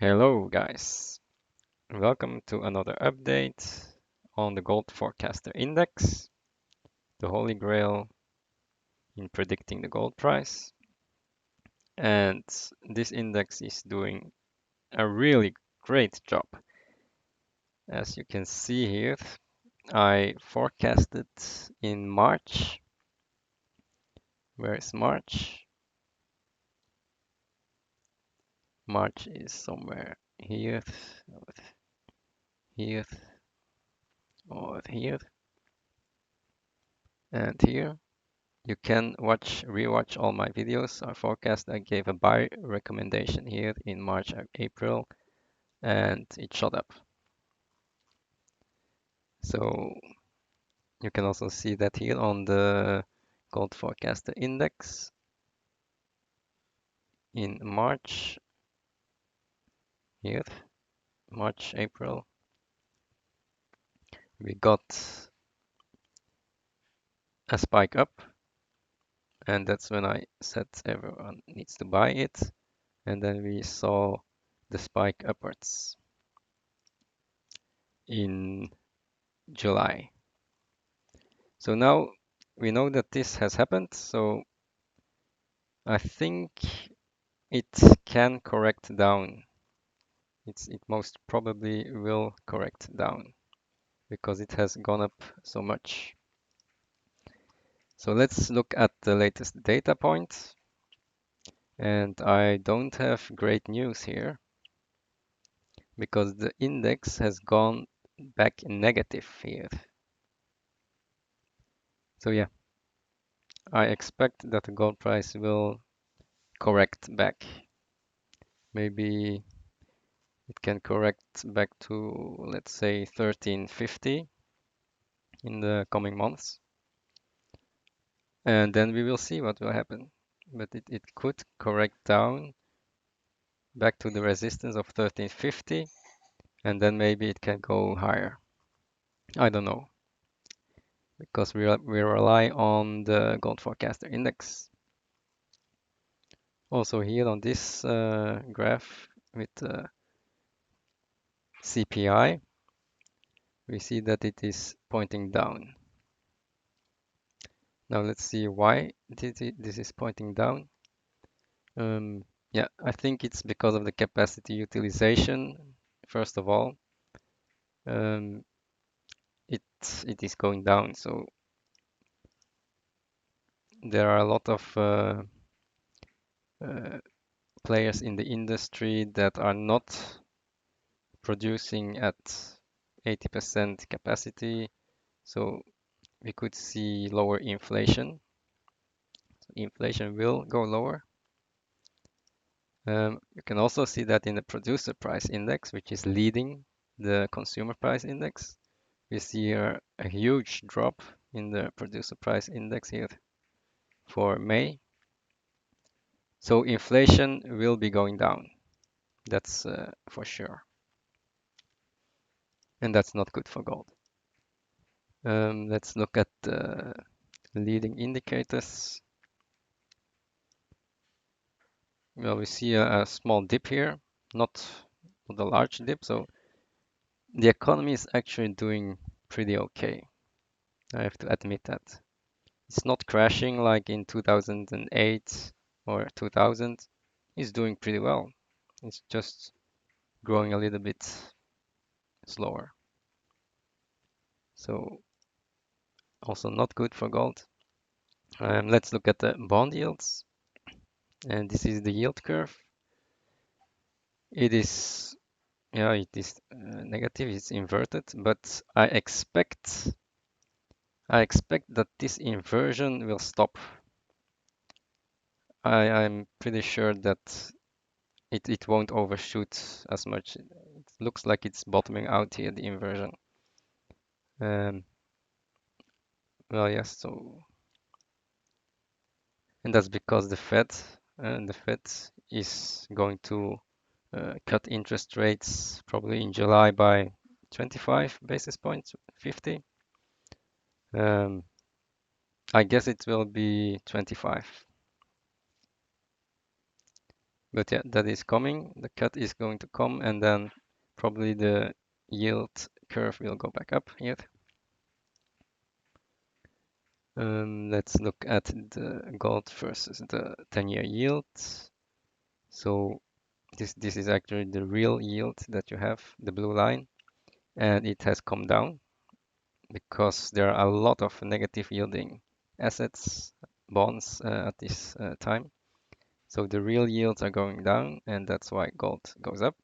Hello guys, welcome to another update on the Gold Forecaster Index, the holy grail in predicting the gold price. And this index is doing a really great job. As you can see here, I forecasted in March. Where is March? March is somewhere here, over here, over here, and here. You can rewatch all my videos. Our forecast, I gave a buy recommendation here in March and April, and it shot up. So you can also see that here on the Gold Forecaster Index in March, here, March, April, we got a spike up, and that's when I said everyone needs to buy it. And then we saw the spike upwards in July. So now we know that this has happened, so I think it can correct down. It most probably will correct down because it has gone up so much. So let's look at the latest data point. And I don't have great news here because the index has gone back negative here. So yeah, I expect that the gold price will correct back. Maybe it can correct back to, let's say, 1350 in the coming months. And then we will see what will happen. But it could correct down back to the resistance of 1350, and then maybe it can go higher. I don't know, because we rely on the gold forecaster index. Also here on this graph with CPI, we see that it is pointing down. Now let's see why this is pointing down. Yeah, I think it's because of the capacity utilization, first of all. Um, it it is going down, so there are a lot of uh, players in the industry that are not producing at 80% capacity, so we could see lower inflation. So inflation will go lower. You can also see that in the producer price index, which is leading the consumer price index. We see a huge drop in the producer price index here for May. So inflation will be going down. That's for sure. And that's not good for gold. Let's look at the leading indicators. Well, we see a small dip here, not a large dip. So the economy is actually doing pretty okay. I have to admit that. It's not crashing like in 2008 or 2000. It's doing pretty well. It's just growing a little bit slower. So also not good for gold. Let's look at the bond yields. And this is the yield curve. It is, yeah, it is negative, it's inverted, but I expect that this inversion will stop. I'm pretty sure that it won't overshoot as much. It looks like it's bottoming out here, the inversion. Um, well, yes, so, and that's because the Fed is going to cut interest rates probably in July by 25 basis points, 50. Um, I guess it will be 25. But yeah, that is coming. The cut is going to come, and then probably the yield curve will go back up here. Let's look at the gold versus the 10-year yield. So this is actually the real yield that you have, the blue line, and it has come down because there are a lot of negative yielding assets, bonds at this time. So the real yields are going down, and that's why gold goes up.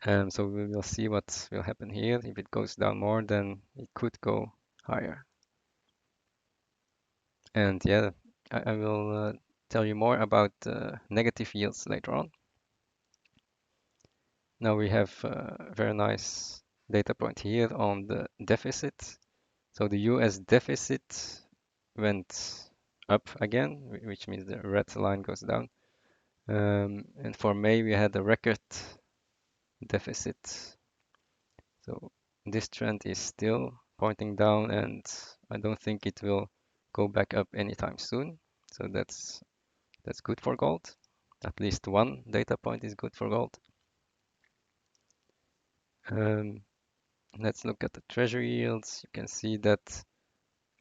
So we will see what will happen here. If it goes down more, then it could go higher. And yeah, I will tell you more about negative yields later on. Now we have a very nice data point here on the deficit. So the US deficit went up again, which means the red line goes down. And for May, we had a record deficit. So this trend is still pointing down, and I don't think it will go back up anytime soon. So that's good for gold. At least one data point is good for gold. Um, let's look at the treasury yields. You can see that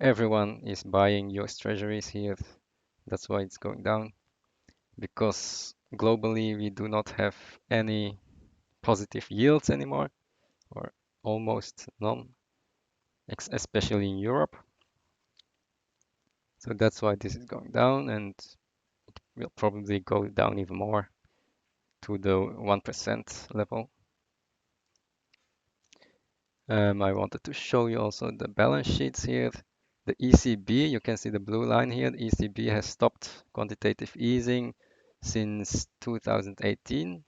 everyone is buying US treasuries here. That's why it's going down, because globally we do not have any positive yields anymore, or almost none, especially in Europe. So that's why this is going down, and will probably go down even more to the 1% level. I wanted to show you also the balance sheets here. The ECB, you can see the blue line here. The ECB has stopped quantitative easing since 2018,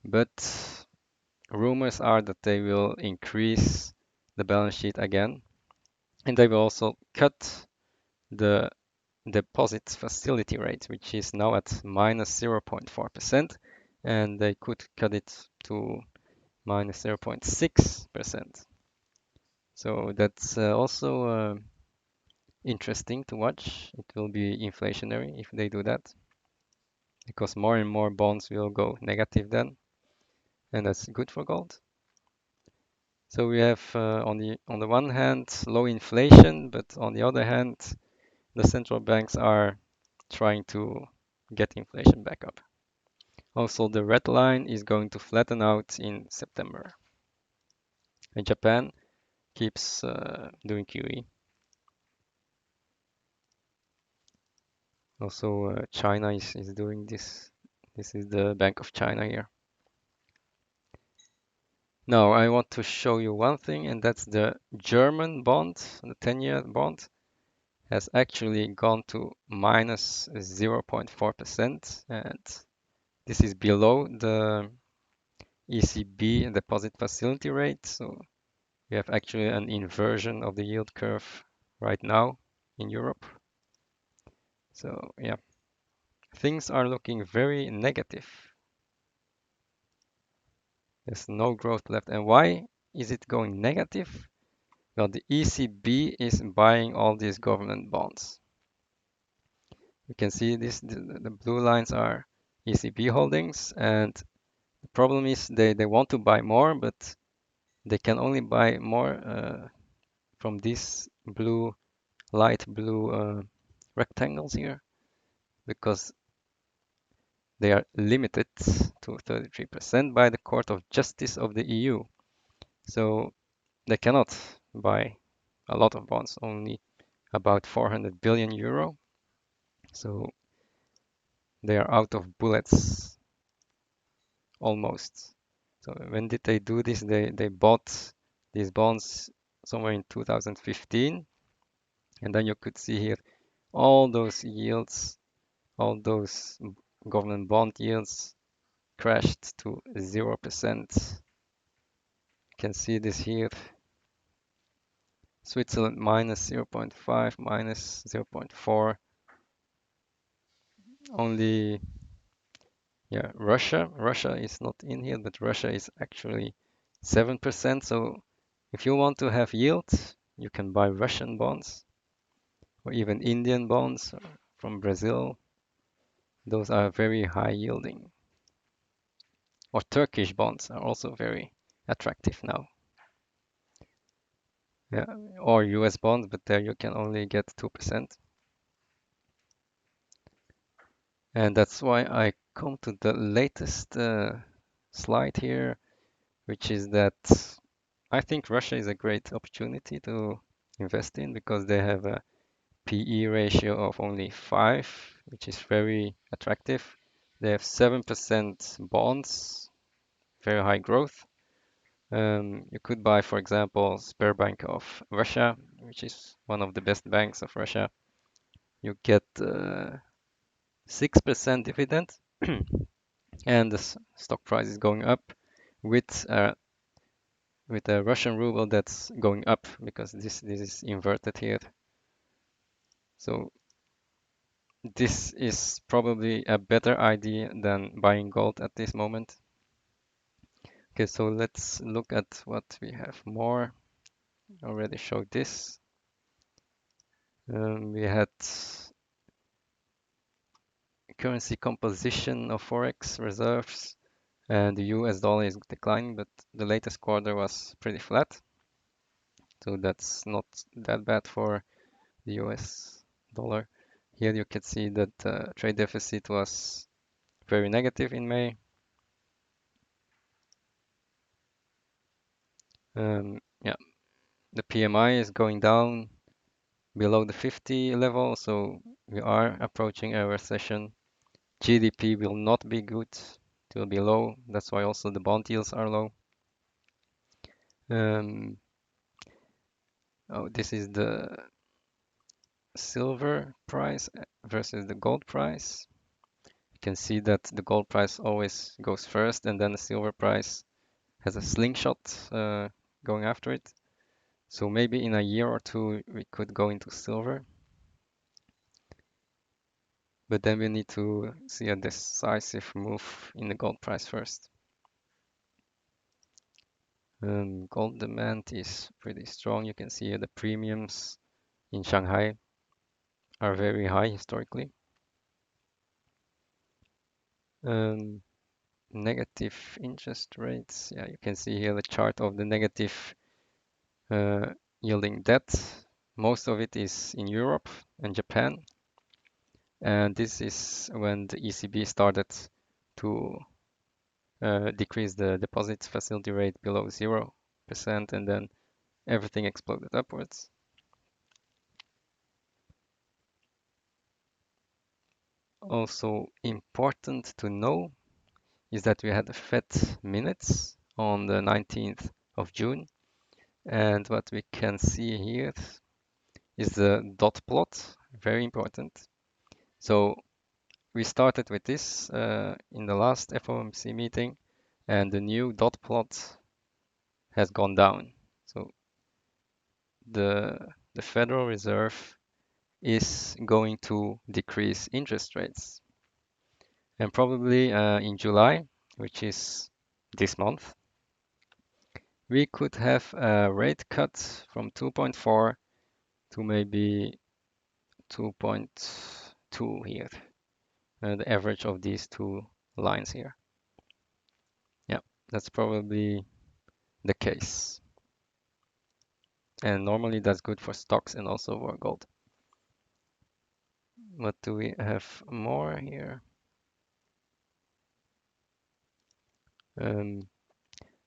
but rumors are that they will increase the balance sheet again, and they will also cut the deposit facility rate, which is now at minus 0.4%, and they could cut it to minus 0.6%. So that's also interesting to watch. It will be inflationary if they do that, because more and more bonds will go negative then, and that's good for gold. So we have on the one hand low inflation, but on the other hand, the central banks are trying to get inflation back up. Also, the red line is going to flatten out in September. And Japan keeps doing QE. Also, China is doing this. This is the Bank of China here. Now, I want to show you one thing, and that's the German bond, the 10-year bond, has actually gone to minus 0.4%, and this is below the ECB deposit facility rate. So we have actually an inversion of the yield curve right now in Europe. So yeah, things are looking very negative. There's no growth left. And why is it going negative? Well, the ECB is buying all these government bonds. You can see this, the blue lines are ECB holdings, and the problem is they want to buy more, but they can only buy more from these blue, light blue rectangles here, because they are limited to 33% by the Court of Justice of the EU. So they cannot buy a lot of bonds, only about 400 billion euro. So they are out of bullets almost. So when did they do this? They bought these bonds somewhere in 2015. And then you could see here all those yields, all those government bond yields crashed to 0%. You can see this here. Switzerland minus 0.5, minus 0.4. Only, yeah, Russia is not in here, but Russia is actually 7%. So if you want to have yield, you can buy Russian bonds or even Indian bonds from Brazil Those are very high yielding. Or Turkish bonds are also very attractive now. Yeah, or US bonds, but there you can only get 2%. And that's why I come to the latest slide here, which is that I think Russia is a great opportunity to invest in because they have a PE ratio of only 5, which is very attractive. They have 7% bonds, very high growth. You could buy, for example, Sberbank of Russia, which is one of the best banks of Russia. You get 6% dividend, and the stock price is going up with a Russian ruble that's going up because this is inverted here. So this is probably a better idea than buying gold at this moment. Okay, so let's look at what we have more. I already showed this. We had currency composition of forex reserves, and the US dollar is declining, but the latest quarter was pretty flat. So that's not that bad for the US dollar. Here you can see that trade deficit was very negative in May. Yeah, the PMI is going down below the 50 level, so we are approaching a recession. GDP will not be good, it will be low. That's why also the bond yields are low. Oh, this is the silver price versus the gold price. You can see that the gold price always goes first, and then the silver price has a slingshot going after it. So maybe in a year or two we could go into silver, but then we need to see a decisive move in the gold price first. Gold demand is pretty strong. You can see the premiums in Shanghai are very high historically. Um, Negative interest rates. Yeah, you can see here the chart of the negative yielding debt. Most of it is in Europe and Japan. And this is when the ECB started to decrease the deposit facility rate below 0%, and then everything exploded upwards. Also important to know is that we had the Fed minutes on the 19th of June. And what we can see here is the dot plot, very important. So we started with this in the last FOMC meeting, and the new dot plot has gone down. So the Federal Reserve is going to decrease interest rates. And probably in July, which is this month, we could have a rate cut from 2.4 to maybe 2.2 here, the average of these two lines here. Yeah, that's probably the case. And normally that's good for stocks and also for gold. What do we have more here?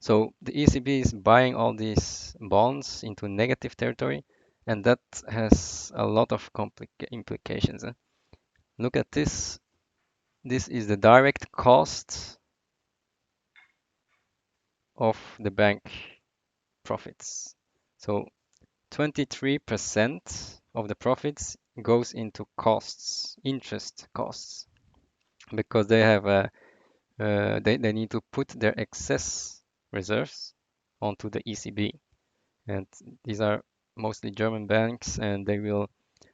So the ECB is buying all these bonds into negative territory, and that has a lot of implications. Look at this. This is the direct cost of the bank profits. So 23% of the profits goes into costs, interest costs, because they have they need to put their excess reserves onto the ECB, and these are mostly German banks, and they will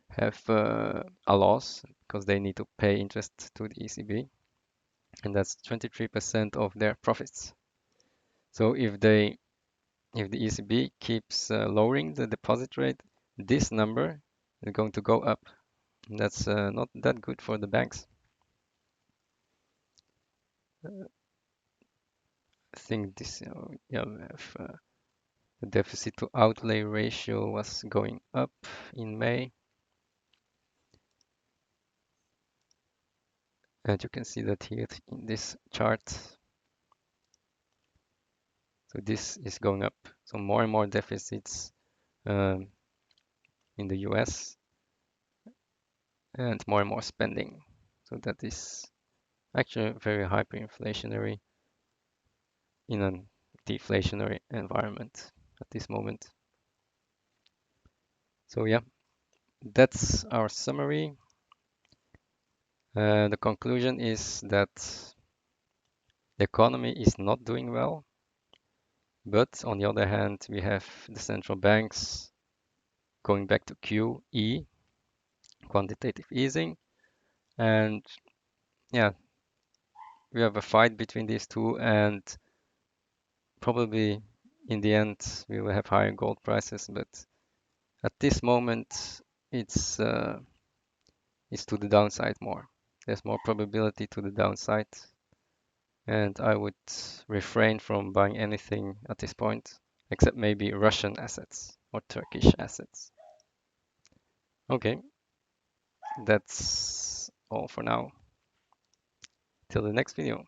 have a loss because they need to pay interest to the ECB, and that's 23% of their profits. So if the ECB keeps lowering the deposit rate, this number is going to go up. That's not that good for the banks. I think this, yeah, we have, the deficit to outlay ratio was going up in May. And you can see that here in this chart. So this is going up. So more and more deficits um, in the US and more spending. So that is actually very hyperinflationary in a deflationary environment at this moment. So yeah, that's our summary. The conclusion is that the economy is not doing well, but on the other hand, we have the central banks going back to QE, quantitative easing, and yeah, we have a fight between these two, and probably in the end we will have higher gold prices. But at this moment, it's uh, it's to the downside more. There's more probability to the downside, and I would refrain from buying anything at this point, except maybe Russian assets or Turkish assets. Okay, that's all for now. Till the next video.